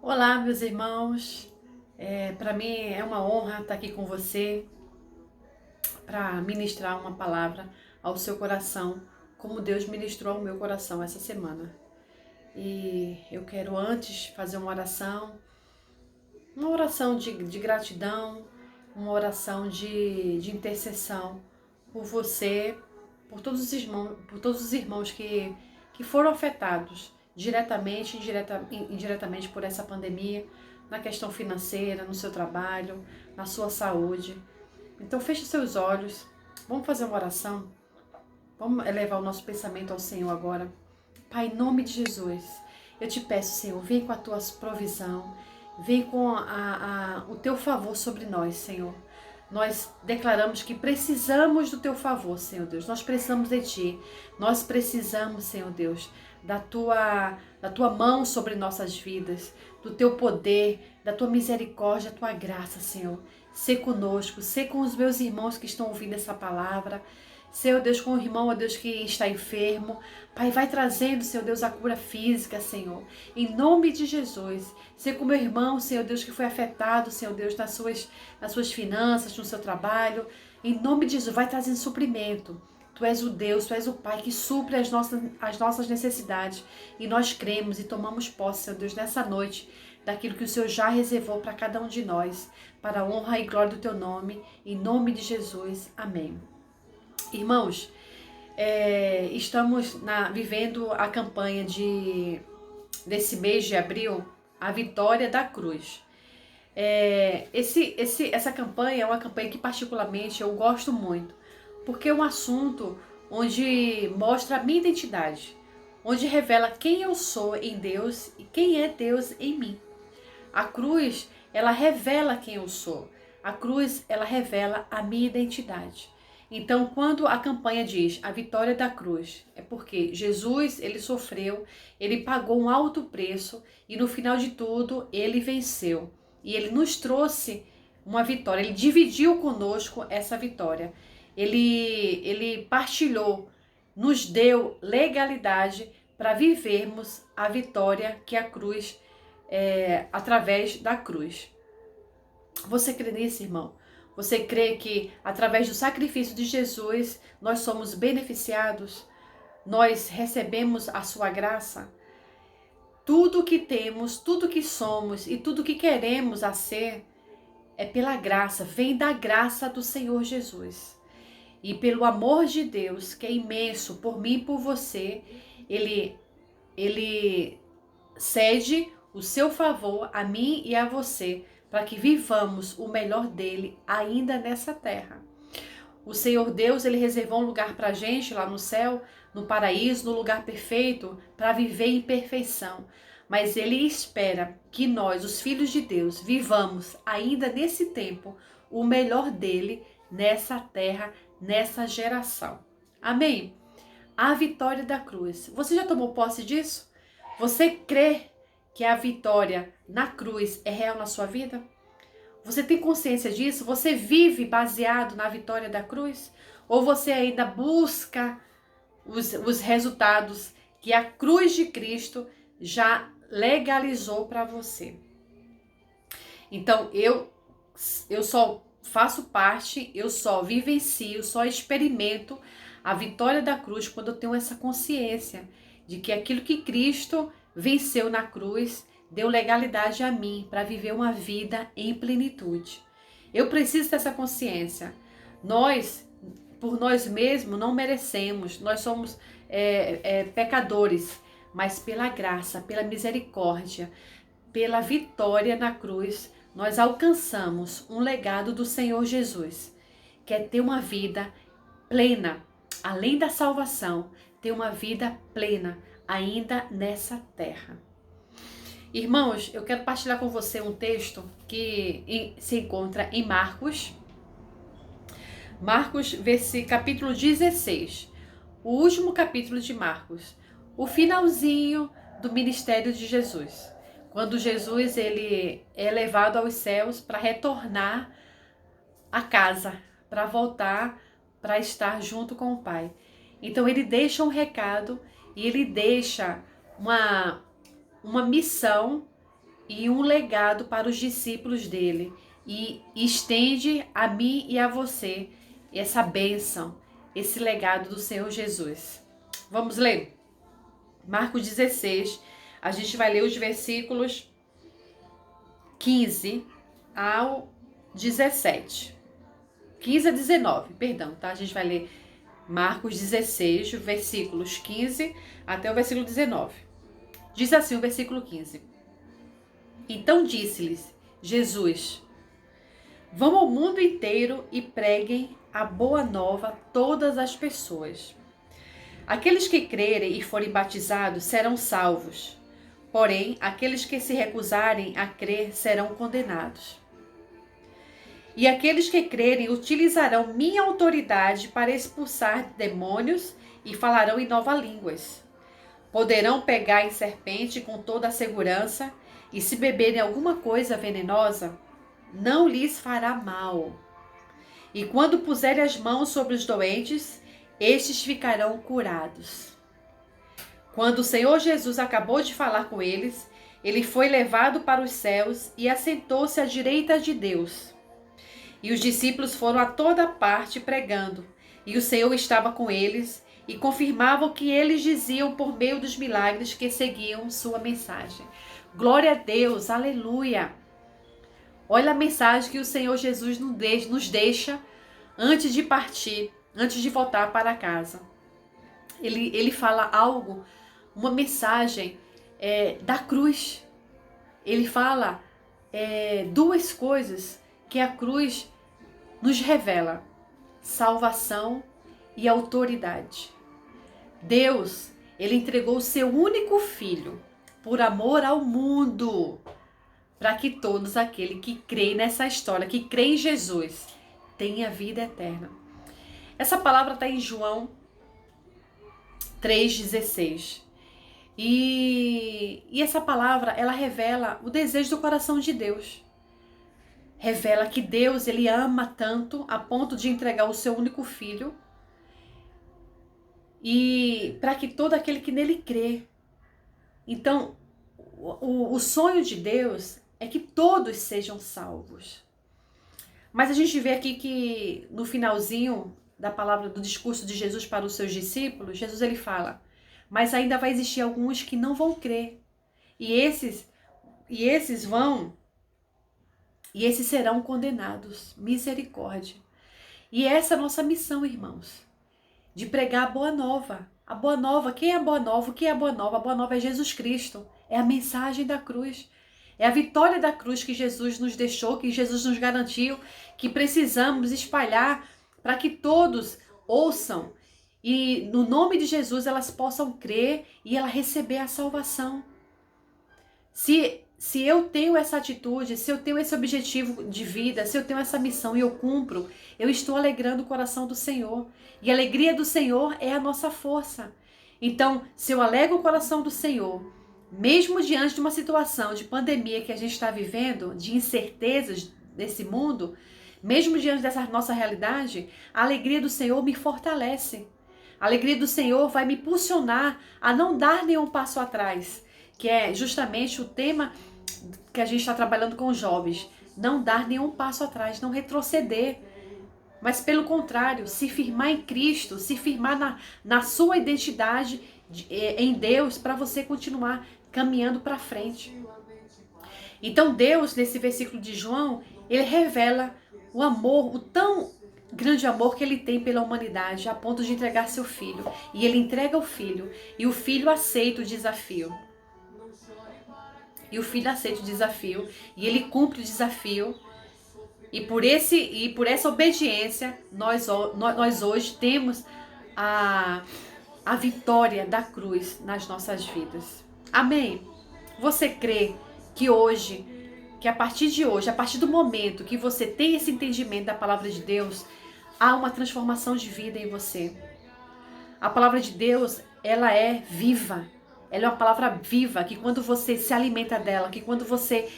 Olá, meus irmãos. Para mim é uma honra estar aqui com você para ministrar uma palavra ao seu coração, como Deus ministrou ao meu coração essa semana. E eu quero antes fazer uma oração de gratidão, uma oração de intercessão por você, por todos os irmãos que foram afetados diretamente e indiretamente por essa pandemia, na questão financeira, no seu trabalho, na sua saúde. Então feche seus olhos, vamos fazer uma oração, vamos elevar o nosso pensamento ao Senhor agora. Pai, em nome de Jesus, eu te peço, Senhor, vem com a tua provisão, vem com o teu favor sobre nós, Senhor. Nós declaramos que precisamos do teu favor, Senhor Deus. Nós precisamos de ti. Nós precisamos, Senhor Deus, da tua mão sobre nossas vidas, do teu poder, da tua misericórdia, da tua graça, Senhor. Sê conosco, sê com os meus irmãos que estão ouvindo essa palavra. Senhor Deus, com o irmão, ó Deus, que está enfermo. Pai, vai trazendo, Senhor Deus, a cura física, Senhor. Em nome de Jesus. Ser com meu irmão, Senhor Deus, que foi afetado, Senhor Deus, nas suas finanças, no seu trabalho. Em nome de Jesus, vai trazendo suprimento. Tu és o Deus, Tu és o Pai que supre as nossas necessidades. E nós cremos e tomamos posse, Senhor Deus, nessa noite, daquilo que o Senhor já reservou para cada um de nós, para a honra e glória do Teu nome. Em nome de Jesus. Amém. Irmãos, estamos vivendo a campanha desse mês de abril, a Vitória da Cruz. Essa campanha é uma campanha que particularmente eu gosto muito, porque é um assunto onde mostra a minha identidade, onde revela quem eu sou em Deus e quem é Deus em mim. A cruz, ela revela quem eu sou. A cruz, ela revela a minha identidade. Então, quando a campanha diz a vitória da cruz, é porque Jesus, ele sofreu, ele pagou um alto preço e no final de tudo, ele venceu. E ele nos trouxe uma vitória, ele dividiu conosco essa vitória. Ele partilhou, nos deu legalidade para vivermos a vitória que a cruz através da cruz. Você crê nisso, irmão? Você crê que através do sacrifício de Jesus nós somos beneficiados? Nós recebemos a sua graça? Tudo que temos, tudo que somos e tudo que queremos a ser é pela graça, vem da graça do Senhor Jesus. E pelo amor de Deus, que é imenso por mim e por você, ele cede o seu favor a mim e a você, para que vivamos o melhor dele ainda nessa terra. O Senhor Deus, ele reservou um lugar para a gente lá no céu, no paraíso, no lugar perfeito, para viver em perfeição. Mas ele espera que nós, os filhos de Deus, vivamos ainda nesse tempo o melhor dele nessa terra, nessa geração. Amém? A vitória da cruz. Você já tomou posse disso? Você crê que a vitória na cruz é real na sua vida? Você tem consciência disso? Você vive baseado na vitória da cruz? Ou você ainda busca os resultados que a cruz de Cristo já legalizou para você? Então, eu só faço parte, eu só vivencio, só experimento a vitória da cruz quando eu tenho essa consciência de que aquilo que Cristo venceu na cruz deu legalidade a mim para viver uma vida em plenitude. Eu preciso dessa consciência. Nós, por nós mesmos, não merecemos. Nós somos pecadores, mas pela graça, pela misericórdia, pela vitória na cruz, nós alcançamos um legado do Senhor Jesus, que é ter uma vida plena, além da salvação, ter uma vida plena ainda nessa terra. Irmãos, eu quero partilhar com você um texto que se encontra em Marcos, capítulo 16, o último capítulo de Marcos, o finalzinho do ministério de Jesus. Quando Jesus ele é levado aos céus para retornar à casa, para voltar para estar junto com o Pai. Então ele deixa um recado e ele deixa uma missão e um legado para os discípulos dele e estende a mim e a você essa bênção, esse legado do Senhor Jesus. Vamos ler? Marcos 16, a gente vai ler os versículos 15 ao 17. 15 a 19, perdão, tá? A gente vai ler Marcos 16, versículos 15 até o versículo 19. Diz assim o versículo 15. Então disse-lhes Jesus: vão ao mundo inteiro e preguem a boa nova a todas as pessoas. Aqueles que crerem e forem batizados serão salvos, porém aqueles que se recusarem a crer serão condenados. E aqueles que crerem utilizarão minha autoridade para expulsar demônios e falarão em novas línguas. Poderão pegar em serpente com toda a segurança, e se beberem alguma coisa venenosa, não lhes fará mal. E quando puserem as mãos sobre os doentes, estes ficarão curados. Quando o Senhor Jesus acabou de falar com eles, ele foi levado para os céus e assentou-se à direita de Deus. E os discípulos foram a toda parte pregando, e o Senhor estava com eles e confirmava o que eles diziam por meio dos milagres que seguiam sua mensagem. Glória a Deus, aleluia! Olha a mensagem que o Senhor Jesus nos deixa antes de partir, antes de voltar para casa. Ele fala algo, uma mensagem da cruz. Ele fala duas coisas que a cruz nos revela: salvação e autoridade. Deus, ele entregou o seu único filho por amor ao mundo, para que todos aqueles que creem nessa história, que creem em Jesus, tenham vida eterna. Essa palavra está em João 3,16. E essa palavra, ela revela o desejo do coração de Deus. Revela que Deus, ele ama tanto a ponto de entregar o seu único filho, e para que todo aquele que nele crê. Então, o sonho de Deus é que todos sejam salvos. Mas a gente vê aqui que no finalzinho da palavra, do discurso de Jesus para os seus discípulos, Jesus ele fala: mas ainda vai existir alguns que não vão crer. E esses serão condenados. Misericórdia. E essa é a nossa missão, irmãos, de pregar a boa nova. A boa nova, quem é a boa nova? O que é a boa nova? A boa nova é Jesus Cristo. É a mensagem da cruz. É a vitória da cruz que Jesus nos deixou, que Jesus nos garantiu, que precisamos espalhar para que todos ouçam e no nome de Jesus elas possam crer e ela receber a salvação. Se eu tenho essa atitude, se eu tenho esse objetivo de vida, se eu tenho essa missão e eu cumpro, eu estou alegrando o coração do Senhor. E a alegria do Senhor é a nossa força. Então, se eu alegro o coração do Senhor, mesmo diante de uma situação de pandemia que a gente está vivendo, de incertezas desse mundo, mesmo diante dessa nossa realidade, a alegria do Senhor me fortalece. A alegria do Senhor vai me impulsionar a não dar nenhum passo atrás, que é justamente o tema que a gente está trabalhando com os jovens. Não dar nenhum passo atrás, não retroceder, mas pelo contrário, se firmar em Cristo, se firmar na sua identidade em Deus, para você continuar caminhando para frente. Então Deus, nesse versículo de João, ele revela o amor, o tão grande amor que ele tem pela humanidade, a ponto de entregar seu filho. E ele entrega o filho, e o filho aceita o desafio. E o filho aceita o desafio, e ele cumpre o desafio. E por essa obediência, nós hoje temos a vitória da cruz nas nossas vidas. Amém? Você crê que hoje, que a partir de hoje, a partir do momento que você tem esse entendimento da palavra de Deus, há uma transformação de vida em você? A palavra de Deus, ela é viva. Ela é uma palavra viva, que quando você se alimenta dela, que quando você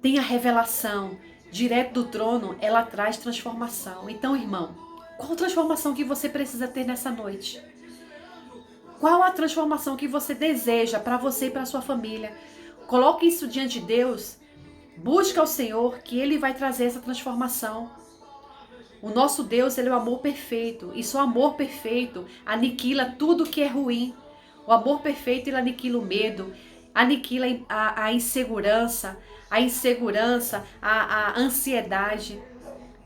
tem a revelação direto do trono, ela traz transformação. Então, irmão, qual transformação que você precisa ter nessa noite? Qual a transformação que você deseja para você e para sua família? Coloque isso diante de Deus. Busca ao Senhor que Ele vai trazer essa transformação. O nosso Deus, Ele é o amor perfeito. E só amor perfeito aniquila tudo que é ruim. O amor perfeito, ele aniquila o medo, aniquila a insegurança, a ansiedade.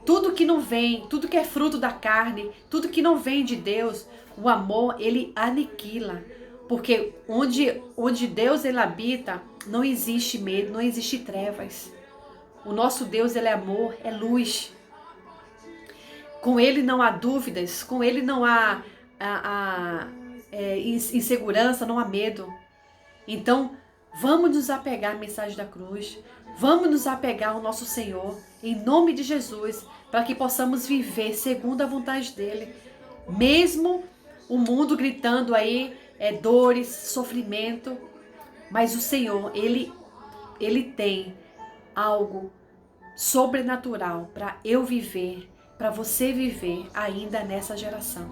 Tudo que não vem, tudo que é fruto da carne, tudo que não vem de Deus, o amor, ele aniquila. Porque onde Deus ele habita, não existe medo, não existe trevas. O nosso Deus, ele é amor, é luz. Com ele não há dúvidas, com ele não há insegurança, não há medo. Então, vamos nos apegar à mensagem da cruz. Vamos nos apegar ao nosso Senhor, em nome de Jesus, para que possamos viver segundo a vontade dEle. Mesmo o mundo gritando aí, dores, sofrimento, mas o Senhor, Ele tem algo sobrenatural para eu viver, para você viver ainda nessa geração.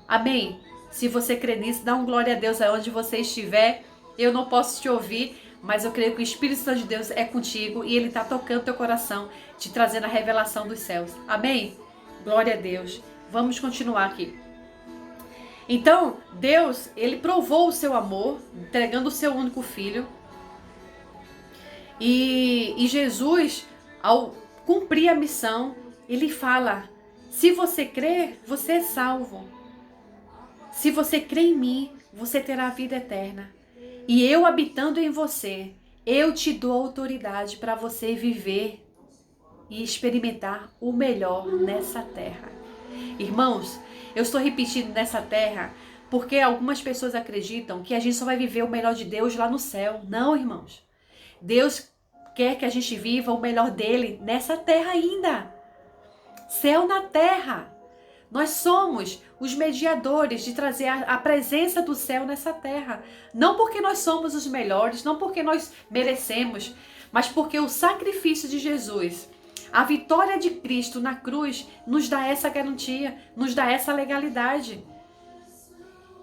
Amém? Se você crê nisso, dá um glória a Deus aonde você estiver. Eu não posso te ouvir, mas eu creio que o Espírito Santo de Deus é contigo e Ele está tocando teu coração, te trazendo a revelação dos céus. Amém? Glória a Deus. Vamos continuar aqui. Então, Deus, Ele provou o seu amor, entregando o seu único filho. E Jesus, ao cumprir a missão, Ele fala, se você crer, você é salvo. Se você crê em mim, você terá a vida eterna. E eu habitando em você, eu te dou autoridade para você viver e experimentar o melhor nessa terra. Irmãos, eu estou repetindo nessa terra porque algumas pessoas acreditam que a gente só vai viver o melhor de Deus lá no céu. Não, irmãos. Deus quer que a gente viva o melhor dele nessa terra ainda. Céu na terra. Nós somos os mediadores de trazer a presença do céu nessa terra. Não porque nós somos os melhores, não porque nós merecemos, mas porque o sacrifício de Jesus, a vitória de Cristo na cruz, nos dá essa garantia, nos dá essa legalidade.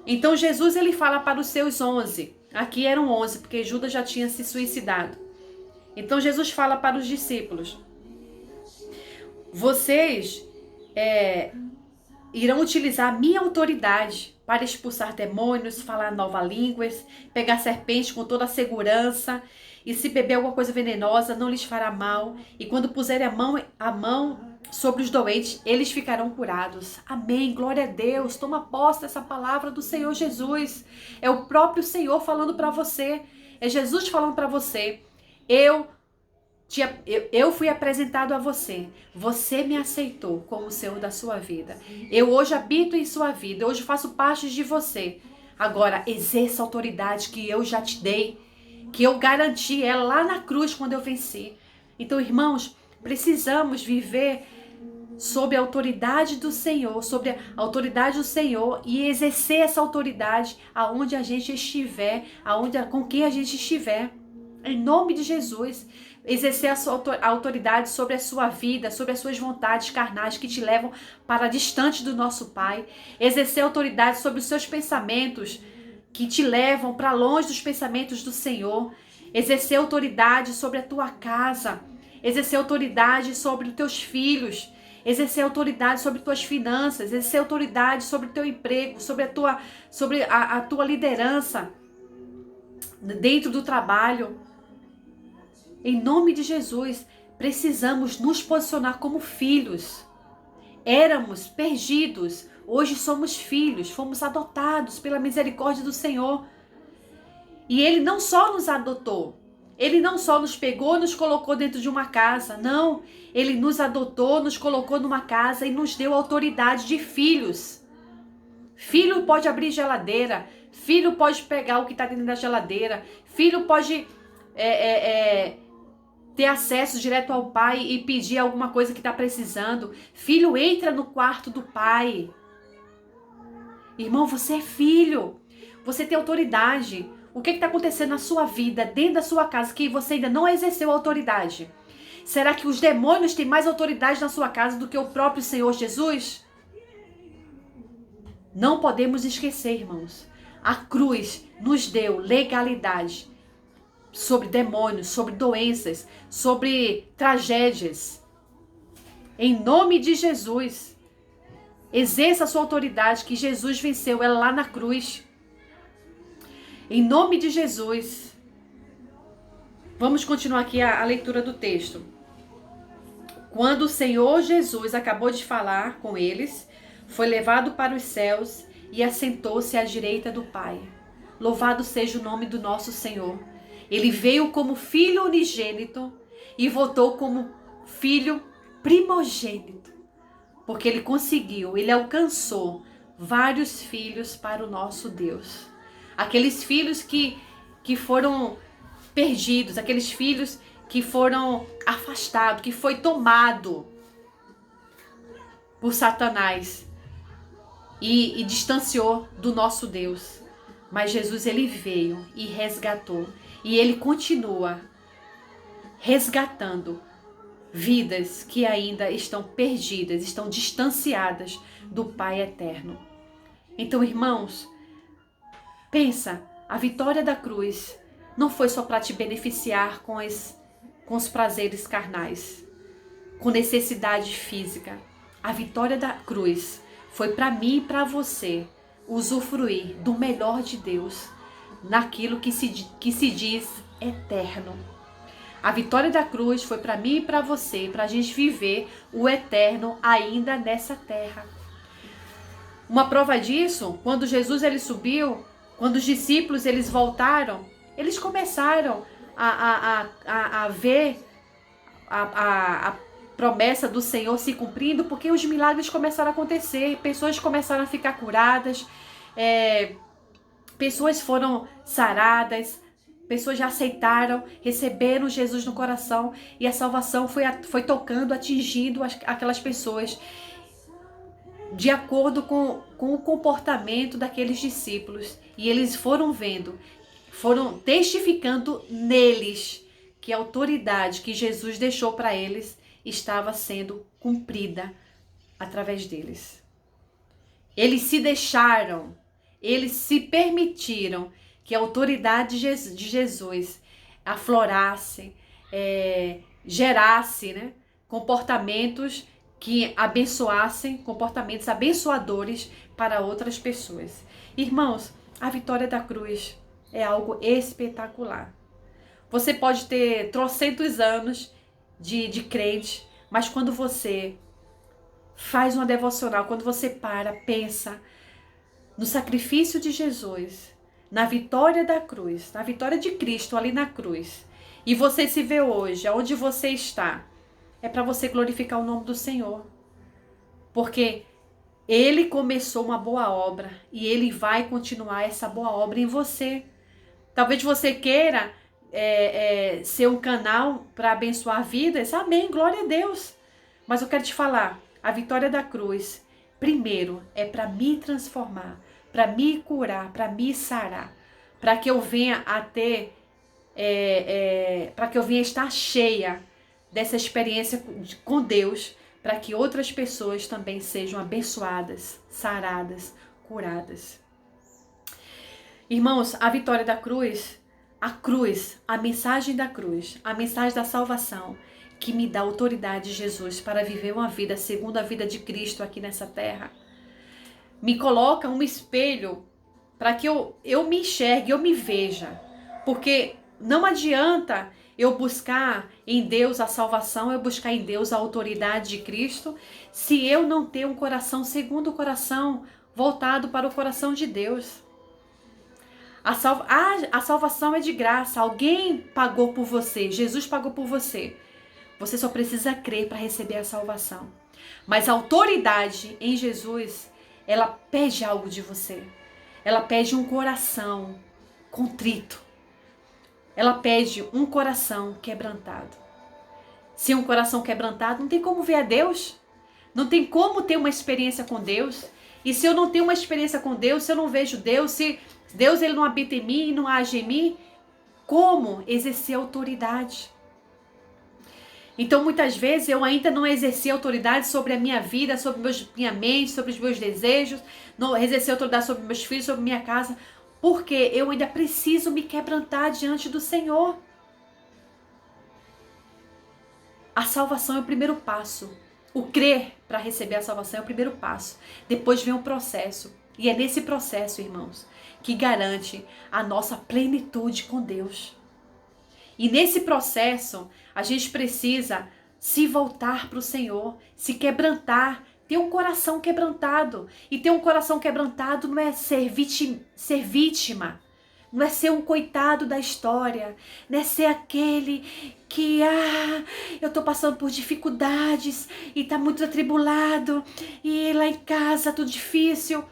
Então Jesus, ele fala para os seus 11. Aqui eram 11, porque Judas já tinha se suicidado. Então Jesus fala para os discípulos. Vocês irão utilizar a minha autoridade para expulsar demônios, falar novas línguas, pegar serpentes com toda a segurança, e se beber alguma coisa venenosa, não lhes fará mal, e quando puserem a mão sobre os doentes, eles ficarão curados. Amém, glória a Deus. Toma posse dessa palavra do Senhor Jesus. É o próprio Senhor falando para você, é Jesus falando para você. Eu fui apresentado a você. Você me aceitou como o Senhor da sua vida. Eu hoje habito em sua vida. Hoje faço parte de você. Agora, exerça a autoridade que eu já te dei. Que eu garanti ela lá na cruz quando eu venci. Então, irmãos, precisamos viver sob a autoridade do Senhor. Sobre a autoridade do Senhor. E exercer essa autoridade aonde a gente estiver. Com quem a gente estiver. Em nome de Jesus. Exercer a sua autoridade sobre a sua vida, sobre as suas vontades carnais que te levam para distante do nosso Pai. Exercer autoridade sobre os seus pensamentos que te levam para longe dos pensamentos do Senhor. Exercer autoridade sobre a tua casa. Exercer autoridade sobre os teus filhos. Exercer autoridade sobre tuas finanças. Exercer autoridade sobre o teu emprego, sobre a tua liderança dentro do trabalho. Em nome de Jesus, precisamos nos posicionar como filhos. Éramos perdidos, hoje somos filhos, fomos adotados pela misericórdia do Senhor. E Ele não só nos adotou, Ele não só nos pegou, nos colocou dentro de uma casa, não. Ele nos adotou, nos colocou numa casa e nos deu autoridade de filhos. Filho pode abrir geladeira, filho pode pegar o que está dentro da geladeira, filho pode ter acesso direto ao pai e pedir alguma coisa que está precisando. Filho entra no quarto do pai. Irmão, você é filho. Você tem autoridade. O que está acontecendo na sua vida, dentro da sua casa, que você ainda não exerceu autoridade? Será que os demônios têm mais autoridade na sua casa do que o próprio Senhor Jesus? Não podemos esquecer, irmãos. A cruz nos deu legalidade sobre demônios, sobre doenças, sobre tragédias. Em nome de Jesus, exerça a sua autoridade que Jesus venceu ela lá na cruz. Em nome de Jesus. Vamos continuar aqui a leitura do texto. Quando o Senhor Jesus acabou de falar com eles, foi levado para os céus e assentou-se à direita do Pai. Louvado seja o nome do nosso Senhor. Ele veio como filho unigênito e voltou como filho primogênito. Porque ele conseguiu, ele alcançou vários filhos para o nosso Deus. Aqueles filhos que foram perdidos, aqueles filhos que foram afastados, que foi tomado por Satanás e distanciou do nosso Deus. Mas Jesus, ele veio e resgatou. E ele continua resgatando vidas que ainda estão perdidas, estão distanciadas do Pai eterno. Então, irmãos, pensa, a vitória da cruz não foi só para te beneficiar com os prazeres carnais, com necessidade física. A vitória da cruz foi para mim e para você usufruir do melhor de Deus, naquilo que se diz eterno. A vitória da cruz foi para mim e para você, para a gente viver o eterno ainda nessa terra. Uma prova disso, quando Jesus ele subiu, quando os discípulos eles voltaram, eles começaram a ver a promessa do Senhor se cumprindo, porque os milagres começaram a acontecer, pessoas começaram a ficar curadas, pessoas foram saradas, pessoas já aceitaram, receberam Jesus no coração e a salvação foi tocando, atingindo aquelas pessoas de acordo com o comportamento daqueles discípulos. E eles foram vendo, foram testificando neles que a autoridade que Jesus deixou para eles estava sendo cumprida através deles. Eles se deixaram, eles se permitiram que a autoridade de Jesus aflorasse, gerasse, né, comportamentos que abençoassem, comportamentos abençoadores para outras pessoas. Irmãos, a vitória da cruz é algo espetacular. Você pode ter trocentos anos de crente, mas quando você faz uma devocional, quando você pensa no sacrifício de Jesus, na vitória da cruz, na vitória de Cristo ali na cruz, e você se vê hoje, aonde você está, é para você glorificar o nome do Senhor. Porque Ele começou uma boa obra e Ele vai continuar essa boa obra em você. Talvez você queira ser um canal para abençoar vidas. Amém, glória a Deus. Mas eu quero te falar, a vitória da cruz, primeiro, é para me transformar, para me curar, para me sarar, para que eu venha a ter, para que eu venha estar cheia dessa experiência com Deus, para que outras pessoas também sejam abençoadas, saradas, curadas. Irmãos, a vitória da cruz, a mensagem da cruz, a mensagem da salvação, que me dá autoridade de Jesus para viver uma vida segundo a vida de Cristo aqui nessa terra, me coloca um espelho para que eu me enxergue, eu me veja. Porque não adianta eu buscar em Deus a salvação, eu buscar em Deus a autoridade de Cristo, se eu não ter um coração segundo o coração, voltado para o coração de Deus. A salvação é de graça, alguém pagou por você, Jesus pagou por você. Você só precisa crer para receber a salvação. Mas a autoridade em Jesus, ela pede algo de você. Ela pede um coração contrito. Ela pede um coração quebrantado. Se um coração quebrantado, não tem como ver a Deus. Não tem como ter uma experiência com Deus. E se eu não tenho uma experiência com Deus, se eu não vejo Deus, se Deus ele não habita em mim e não age em mim, como exercer autoridade? Então, muitas vezes, eu ainda não exerci autoridade sobre a minha vida, sobre minha mente, sobre os meus desejos, não exerci autoridade sobre meus filhos, sobre minha casa, porque eu ainda preciso me quebrantar diante do Senhor. A salvação é o primeiro passo. O crer para receber a salvação é o primeiro passo. Depois vem o processo. E é nesse processo, irmãos, que garante a nossa plenitude com Deus. E nesse processo, a gente precisa se voltar para o Senhor, se quebrantar, ter um coração quebrantado. E ter um coração quebrantado não é ser vítima, não é ser um coitado da história, não é ser aquele que, eu tô passando por dificuldades e tá muito atribulado e lá em casa tudo difícil.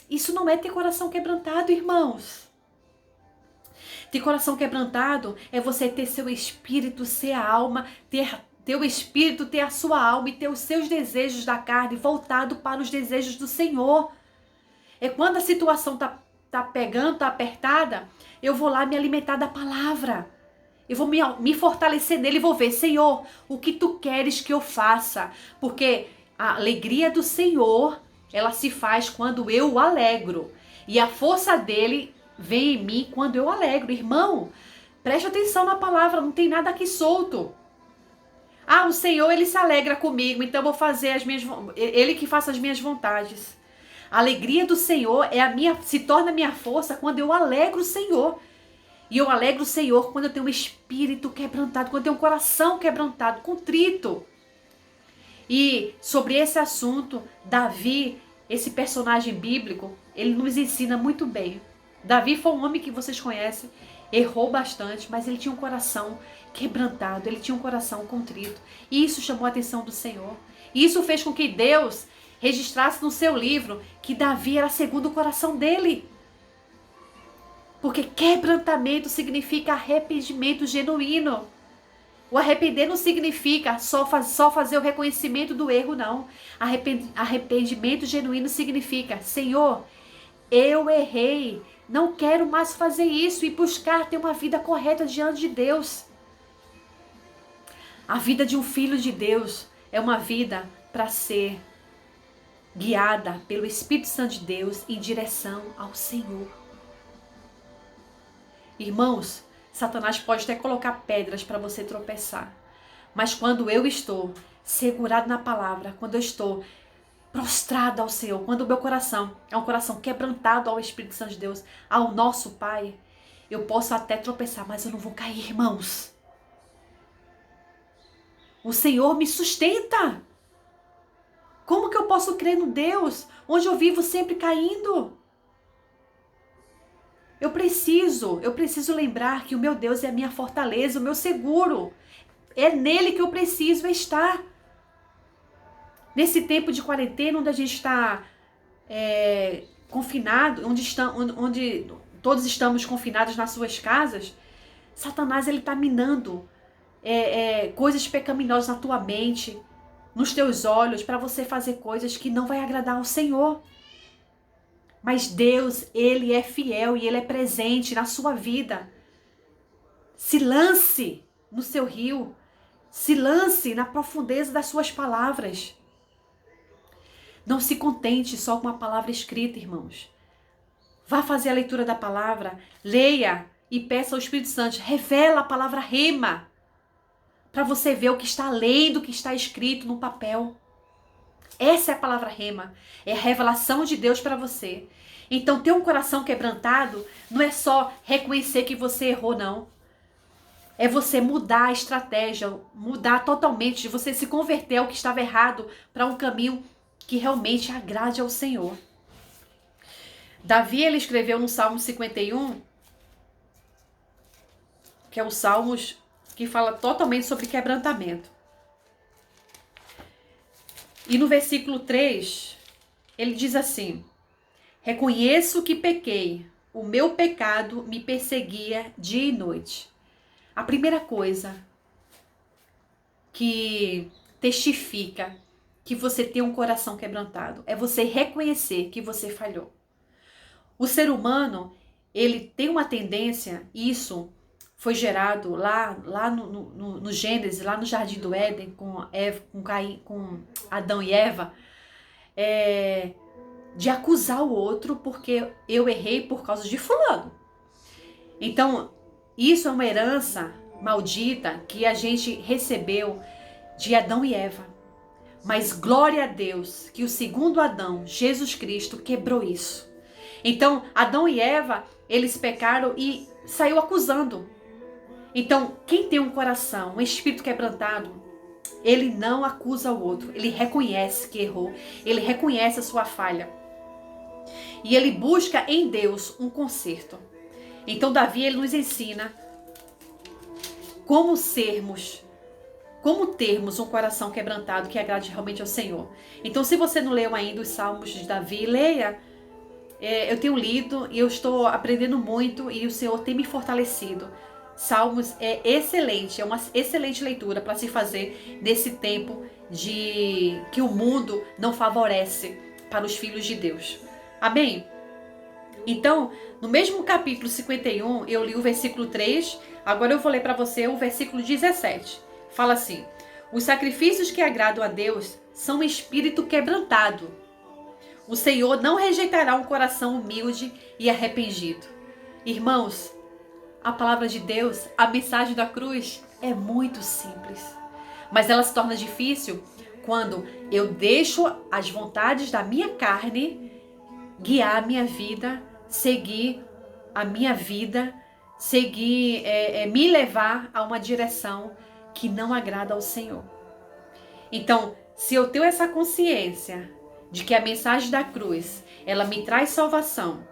Isso não é ter coração quebrantado, irmãos. Ter coração quebrantado é você ter seu espírito, ser a alma, ter o espírito, ter a sua alma e ter os seus desejos da carne voltado para os desejos do Senhor. É quando a situação tá pegando, tá apertada, eu vou lá me alimentar da palavra. Eu vou me fortalecer nele e vou ver, Senhor, o que tu queres que eu faça? Porque a alegria do Senhor, ela se faz quando eu o alegro. E a força dele vem em mim quando eu alegro. Irmão, preste atenção na palavra, não tem nada aqui solto. O Senhor, ele se alegra comigo, então eu vou fazer ele que faça as minhas vontades. A alegria do Senhor se torna minha força quando eu alegro o Senhor. E eu alegro o Senhor quando eu tenho um espírito quebrantado, quando eu tenho um coração quebrantado, contrito. E sobre esse assunto, Davi, esse personagem bíblico, ele nos ensina muito bem. Davi foi um homem que vocês conhecem, errou bastante, mas ele tinha um coração quebrantado, ele tinha um coração contrito. E isso chamou a atenção do Senhor. E isso fez com que Deus registrasse no seu livro que Davi era segundo o coração dele. Porque quebrantamento significa arrependimento genuíno. O arrepender não significa só fazer o reconhecimento do erro, não. Arrependimento genuíno significa, Senhor, eu errei, não quero mais fazer isso e buscar ter uma vida correta diante de Deus. A vida de um filho de Deus é uma vida para ser guiada pelo Espírito Santo de Deus em direção ao Senhor. Irmãos, Satanás pode até colocar pedras para você tropeçar. Mas quando eu estou segurado na palavra, quando eu estou prostrado ao Senhor, quando o meu coração é um coração quebrantado ao Espírito Santo de Deus, ao nosso Pai, eu posso até tropeçar, mas eu não vou cair, irmãos. O Senhor me sustenta. Como que eu posso crer no Deus onde eu vivo sempre caindo? Eu preciso lembrar que o meu Deus é a minha fortaleza, o meu seguro. É nele que eu preciso estar. Nesse tempo de quarentena, onde a gente está confinado, onde todos estamos confinados nas suas casas, Satanás ele está minando coisas pecaminosas na tua mente, nos teus olhos, para você fazer coisas que não vai agradar ao Senhor. Mas Deus, ele é fiel e ele é presente na sua vida. Se lance no seu rio. Se lance na profundeza das suas palavras. Não se contente só com a palavra escrita, irmãos. Vá fazer a leitura da palavra, leia e peça ao Espírito Santo, revela a palavra rema, para você ver o que está além do que está escrito no papel. Essa é a palavra rema, é a revelação de Deus para você. Então ter um coração quebrantado não é só reconhecer que você errou, não. É você mudar a estratégia, mudar totalmente, de você se converter ao que estava errado para um caminho que realmente agrade ao Senhor. Davi, ele escreveu no Salmo 51, que é o Salmos que fala totalmente sobre quebrantamento. E no versículo 3, ele diz assim: reconheço que pequei, o meu pecado me perseguia dia e noite. A primeira coisa que testifica que você tem um coração quebrantado é você reconhecer que você falhou. O ser humano, ele tem uma tendência, isso foi gerado lá no Gênesis, lá no Jardim do Éden, com Adão e Eva, de acusar o outro porque eu errei por causa de fulano. Então, isso é uma herança maldita que a gente recebeu de Adão e Eva. Mas glória a Deus que o segundo Adão, Jesus Cristo, quebrou isso. Então, Adão e Eva, eles pecaram e saiu acusando. Então, quem tem um coração, um espírito quebrantado, ele não acusa o outro, ele reconhece que errou, ele reconhece a sua falha. E ele busca em Deus um conserto. Então, Davi, ele nos ensina como termos um coração quebrantado que agrade realmente ao Senhor. Então, se você não leu ainda os Salmos de Davi, leia. Eu tenho lido e eu estou aprendendo muito e o Senhor tem me fortalecido. Salmos é excelente, é uma excelente leitura para se fazer nesse tempo de que o mundo não favorece para os filhos de Deus. Amém? Então, no mesmo capítulo 51, eu li o versículo 3, agora eu vou ler para você o versículo 17. Fala assim: os sacrifícios que agradam a Deus são um espírito quebrantado. O Senhor não rejeitará um coração humilde e arrependido. Irmãos, a palavra de Deus, a mensagem da cruz é muito simples. Mas ela se torna difícil quando eu deixo as vontades da minha carne guiar a minha vida, seguir a minha vida, me levar a uma direção que não agrada ao Senhor. Então, se eu tenho essa consciência de que a mensagem da cruz, ela me traz salvação,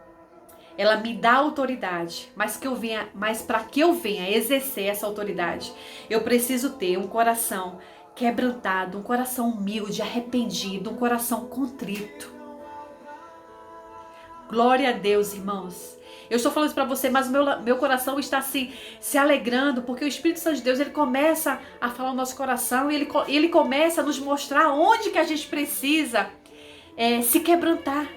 ela me dá autoridade, mas para que eu venha exercer essa autoridade, eu preciso ter um coração quebrantado, um coração humilde, arrependido, um coração contrito. Glória a Deus, irmãos. Eu estou falando isso para você, mas meu coração está se alegrando, porque o Espírito Santo de Deus, ele começa a falar no nosso coração e ele começa a nos mostrar onde que a gente precisa se quebrantar.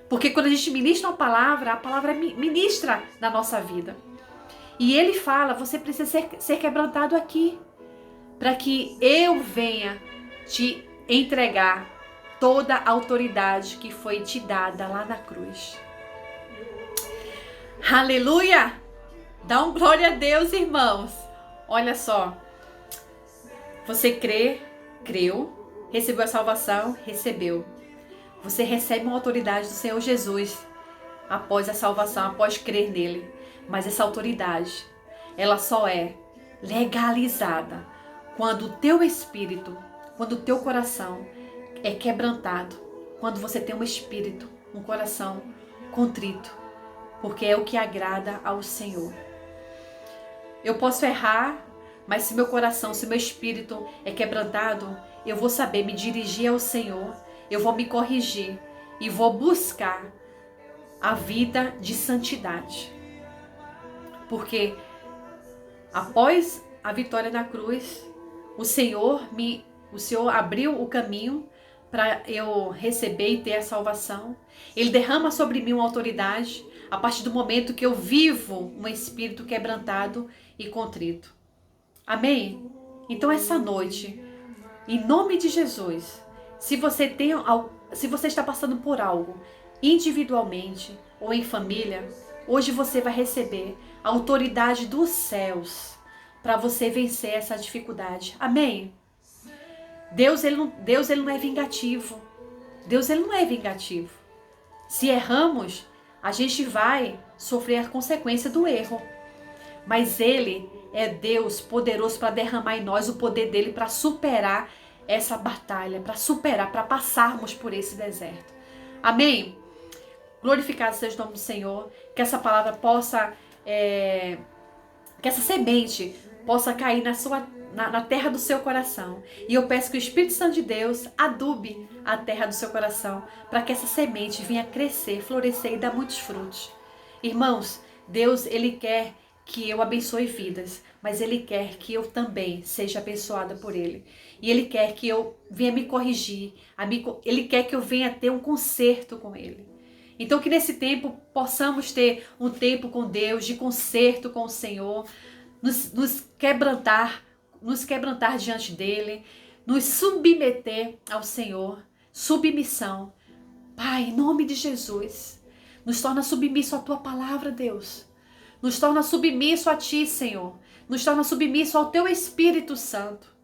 Porque quando a gente ministra a palavra ministra na nossa vida. E ele fala, você precisa ser quebrantado aqui, para que eu venha te entregar toda a autoridade que foi te dada lá na cruz. Aleluia! Dá um glória a Deus, irmãos. Olha só. Você creu, recebeu a salvação, recebeu. Você recebe uma autoridade do Senhor Jesus após a salvação, após crer nele. Mas essa autoridade, ela só é legalizada quando o teu espírito, quando o teu coração é quebrantado, quando você tem um espírito, um coração contrito, porque é o que agrada ao Senhor. Eu posso errar, mas se meu coração, se meu espírito é quebrantado, eu vou saber me dirigir ao Senhor, eu vou me corrigir e vou buscar a vida de santidade. Porque após a vitória na cruz, o Senhor abriu o caminho para eu receber e ter a salvação. Ele derrama sobre mim uma autoridade a partir do momento que eu vivo um espírito quebrantado e contrito. Amém? Então essa noite, em nome de Jesus, se você está passando por algo individualmente ou em família, hoje você vai receber a autoridade dos céus para você vencer essa dificuldade. Amém? Deus ele não é vingativo. Deus ele não é vingativo. Se erramos, a gente vai sofrer a consequência do erro. Mas ele é Deus poderoso para derramar em nós o poder dele para superar essa batalha, para passarmos por esse deserto. Amém? Glorificado seja o nome do Senhor, que essa palavra possa, que essa semente possa cair na terra do seu coração. E eu peço que o Espírito Santo de Deus adube a terra do seu coração, para que essa semente venha crescer, florescer e dar muitos frutos. Irmãos, Deus, ele quer que eu abençoe vidas, mas ele quer que eu também seja abençoada por ele. E ele quer que eu venha me corrigir, ele quer que eu venha ter um conserto com ele. Então que nesse tempo possamos ter um tempo com Deus, de conserto com o Senhor, nos quebrantar diante dele, nos submeter ao Senhor, submissão. Pai, em nome de Jesus, nos torna submisso à tua palavra, Deus. Nos torna submisso a ti, Senhor. Nos torna submisso ao teu Espírito Santo.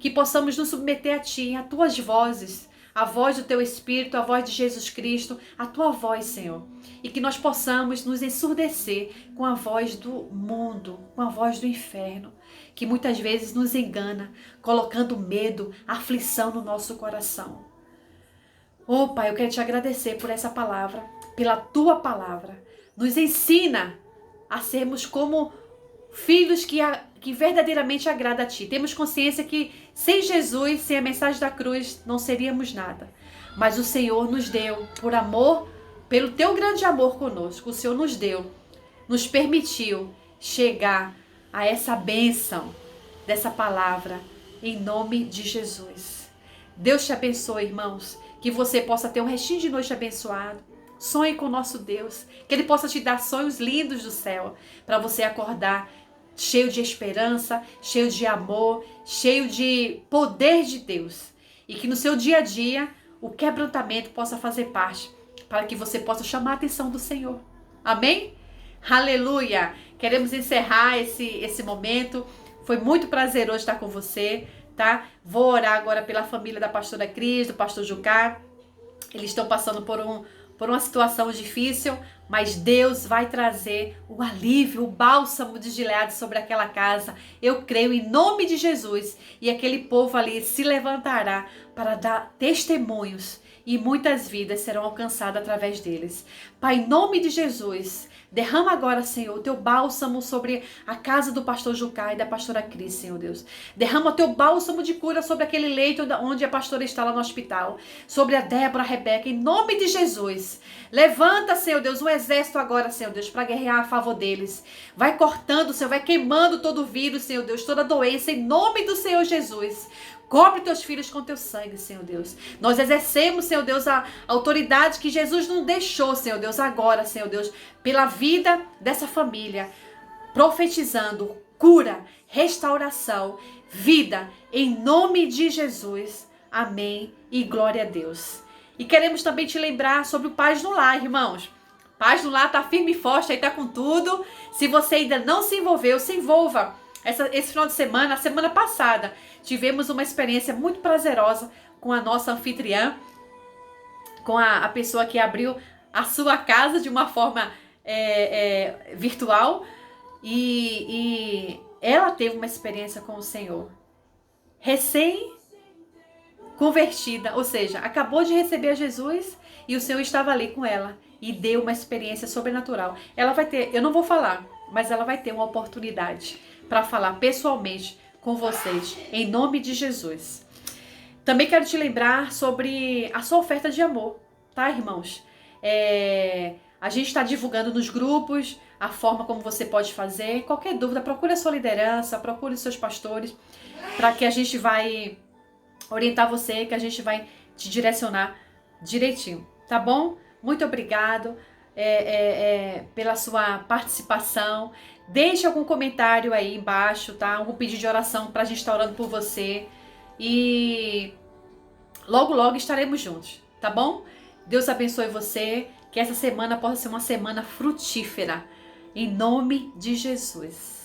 que possamos nos submeter a Ti, a Tuas vozes, a voz do Teu Espírito, a voz de Jesus Cristo, a Tua voz, Senhor. E que nós possamos nos ensurdecer com a voz do mundo, com a voz do inferno, que muitas vezes nos engana, colocando medo, aflição no nosso coração. Oh, Pai, eu quero Te agradecer por essa palavra, pela Tua palavra. Nos ensina a sermos como filhos que verdadeiramente agrada a Ti. Temos consciência que sem Jesus, sem a mensagem da cruz, não seríamos nada. Mas o Senhor nos deu, por amor, pelo Teu grande amor conosco, o Senhor nos deu, nos permitiu chegar a essa bênção dessa palavra, em nome de Jesus. Deus te abençoe, irmãos, que você possa ter um restinho de noite abençoado. Sonhe com o nosso Deus, que Ele possa te dar sonhos lindos do céu, para você acordar cheio de esperança, cheio de amor, cheio de poder de Deus. E que no seu dia a dia, o quebrantamento possa fazer parte, para que você possa chamar a atenção do Senhor. Amém? Aleluia! Queremos encerrar esse momento. Foi muito prazeroso estar com você, tá? Vou orar agora pela família da pastora Cris, do pastor Jucá. Eles estão passando por uma situação difícil, mas Deus vai trazer o alívio, o bálsamo de Gileade sobre aquela casa. Eu creio em nome de Jesus. E aquele povo ali se levantará para dar testemunhos e muitas vidas serão alcançadas através deles. Pai, em nome de Jesus, derrama agora, Senhor, o Teu bálsamo sobre a casa do pastor Jucá e da pastora Cris, Senhor Deus. Derrama o Teu bálsamo de cura sobre aquele leito onde a pastora está lá no hospital. Sobre a Débora, a Rebeca, em nome de Jesus. Levanta, Senhor Deus, um exército agora, Senhor Deus, para guerrear a favor deles. Vai cortando, Senhor, vai queimando todo o vírus, Senhor Deus, toda doença, em nome do Senhor Jesus. Cobre teus filhos com teu sangue, Senhor Deus. Nós exercemos, Senhor Deus, a autoridade que Jesus nos deixou, Senhor Deus, agora, Senhor Deus, pela vida dessa família, profetizando cura, restauração, vida, em nome de Jesus. Amém e glória a Deus. E queremos também te lembrar sobre o Paz no Lar, irmãos. Paz no Lar está firme e forte, aí está com tudo. Se você ainda não se envolveu, se envolva. Esse final de semana, a semana passada, tivemos uma experiência muito prazerosa com a nossa anfitriã, com a pessoa que abriu a sua casa de uma forma virtual, e ela teve uma experiência com o Senhor, recém-convertida, ou seja, acabou de receber a Jesus e o Senhor estava ali com ela e deu uma experiência sobrenatural. Ela vai ter, eu não vou falar, mas ela vai ter uma oportunidade para falar pessoalmente com vocês, em nome de Jesus. Também quero te lembrar sobre a sua oferta de amor, tá, irmãos? A gente está divulgando nos grupos a forma como você pode fazer. Qualquer dúvida, procure a sua liderança, procure os seus pastores, para que a gente vai orientar você, que a gente vai te direcionar direitinho, tá bom? Muito obrigado pela sua participação. Deixe algum comentário aí embaixo, tá? Algum pedido de oração pra gente estar orando por você. E logo, logo estaremos juntos, tá bom? Deus abençoe você. Que essa semana possa ser uma semana frutífera. Em nome de Jesus.